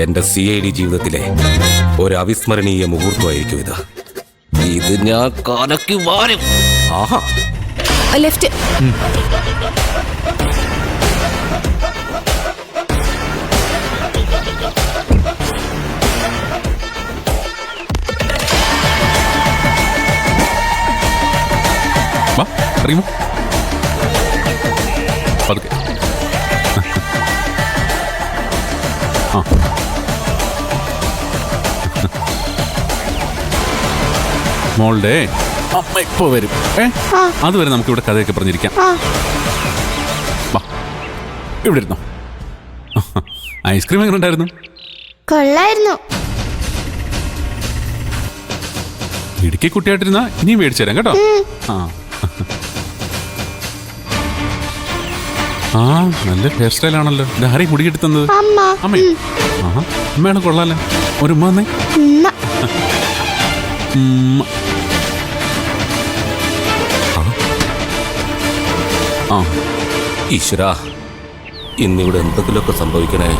എന്റെ CID ജീവിതത്തിലെ ഒരു അവിസ്മരണീയ മുഹൂർത്തമായിരിക്കും ഇത്. ഇത് ഞാൻ കലക്കി വാരും. ആഹാ, ലെഫ്റ്റ്. വാ, അറിയുമോ? പതുക്കെ. ആ, മോളുടെ അമ്മ ഇപ്പോ വരും. അതുവരെ നമുക്ക് ഇവിടെ കഥയൊക്കെ പറഞ്ഞിരിക്കാം. വാ, ഇവിടെ ഇരുന്നോ. ഐസ്ക്രീം എങ്ങനെ ഉണ്ടായിരുന്നു? കൊള്ളായിരുന്നു. ഇടുക്കി കുട്ടിയായിട്ടിരുന്ന ഇനിയും മേടിച്ചു തരാം കേട്ടോ. ആ നല്ല ഹെയർ സ്റ്റൈലാണല്ലോ. ഇതാരെ മുടികെട്ടി തന്നത്? അമ്മേ. ആഹാ, അമ്മയാണ് കൊള്ളാല്ലേ. ഒരു ഉമ്മ വന്നേ. ആ ഈശ്വര, ഇന്നിവിടെ എന്തെങ്കിലുമൊക്കെ സംഭവിക്കണേ.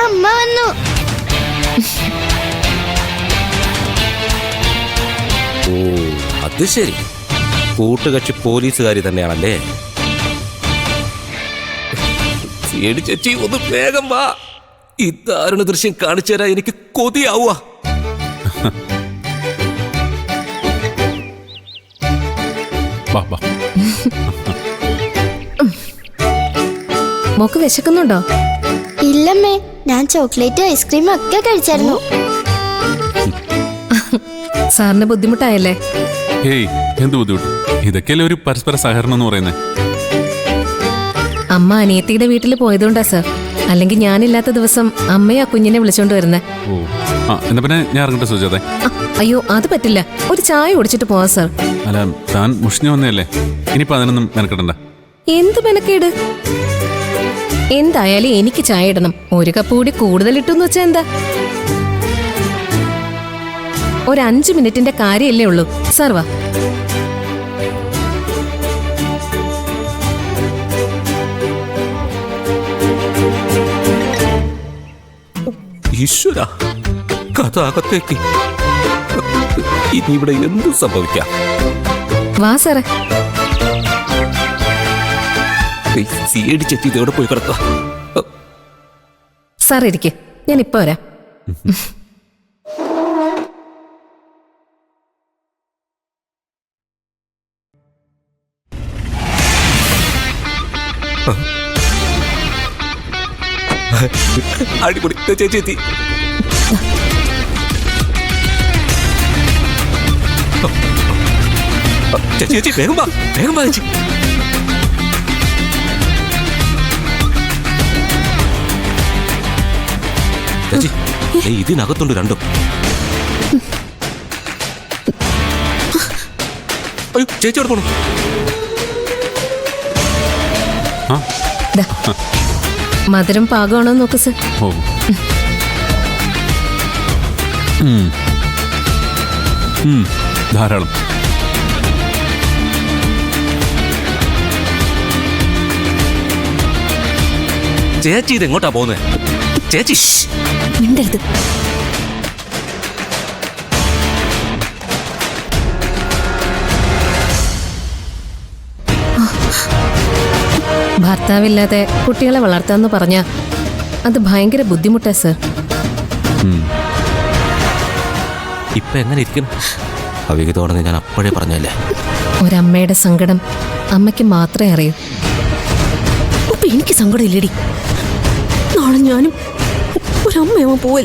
അമ്മ വന്നു. ഓ, അത് ശരി. കൂട്ടുകക്ഷി പോലീസുകാരി തന്നെയാണല്ലേ. CID ചേച്ചി, ഒന്ന് വേഗം വാ. ഈ ദാരുണ ദൃശ്യം കാണിച്ചു തരാൻ എനിക്ക് കൊതിയാവുക. മോക്ക് വിശക്കുന്നുണ്ടോ? ഇല്ലമ്മേ, ഞാൻ ചോക്ലേറ്റും ഐസ്ക്രീമും ഒക്കെ കഴിച്ചായിരുന്നു. സാറിന് ബുദ്ധിമുട്ടായല്ലേ? ഹേയ്, എന്ത് ബുദ്ധിമുട്ട്? ഇതൊക്കെയല്ലേ ഒരു പരസ്പര സഹകരണം എന്ന് പറയുന്നത്. അമ്മ അനിയത്തിയുടെ വീട്ടിൽ പോയതുകൊണ്ടാ സാർ. അല്ലെങ്കിൽ ഞാനില്ലാത്ത ദിവസം അമ്മയാ കുഞ്ഞിനെ വിളിച്ചോണ്ട് വരുന്നേ. ഓ, എന്നാ പിന്നെ ഞാൻ ഇറങ്ങട്ടെ സുജാതെ. അയ്യോ, അത് പറ്റില്ല. ഒരു ചായ കുടിച്ചിട്ട് പോവാ സാർ. അല്ല, താൻ മുഷിഞ്ഞു വന്നതല്ലേ, ഇനിയിപ്പോ അതിനൊന്നും മെനക്കെടണ്ട. എന്ത് മെനക്കേട്? എന്തായാലും എനിക്ക് ചായ ഇടണം. ഒരു കപ്പ് കൂടി കൂടുതൽ ഇട്ടെന്ന് വെച്ചാ എന്താ? ഒരു 5 മിനിറ്റിന്റെ കാര്യമല്ലേ ഉള്ളൂ. സാർ വാ. ഈശ്വര, കഥ അകത്തേക്ക്. ഇനി ഇവിടെ എന്ത് സംഭവിക്കാം? വാ സാറേ. CID ചേച്ചി ഇതോടെ പോയി കിടക്കുക. സാർ ഇരിക്കെ, ഞാൻ ഇപ്പൊ വരാം. അടിപൊളി, ചേച്ചി എത്തി. ചേച്ചി വേഗം വാ, വേഗം വാ ചേച്ചി. ചേച്ചി, ഇതിനകത്തുണ്ട് രണ്ടും. അയ്യോ, ചേച്ചി അവിടെ പോണു. മധുരം പാകമാണോ നോക്ക് സർ. ഓ, ധാരാളം. ചേച്ചി ഇത് എങ്ങോട്ടാ പോകുന്നത്? ചേച്ചി മിണ്ടരുത്. ഭർത്താവില്ലാതെ കുട്ടികളെ വളർത്താന്ന് പറഞ്ഞ അത് ഭയങ്കര ബുദ്ധിമുട്ടാ സർ. ഇപ്പൊ എങ്ങനെ ഇരിക്കും? അവിഹിതമാണെന്ന് ഞാൻ അപ്പോഴേ പറഞ്ഞല്ലേ. ഒരമ്മയുടെ സങ്കടം അമ്മയ്ക്ക് മാത്രമേ അറിയൂ. അപ്പൊ എനിക്ക് സങ്കടം ഇല്ലടി. നാളെ ഞാനും ഒരമ്മയമ്മ പോവല്ലേ.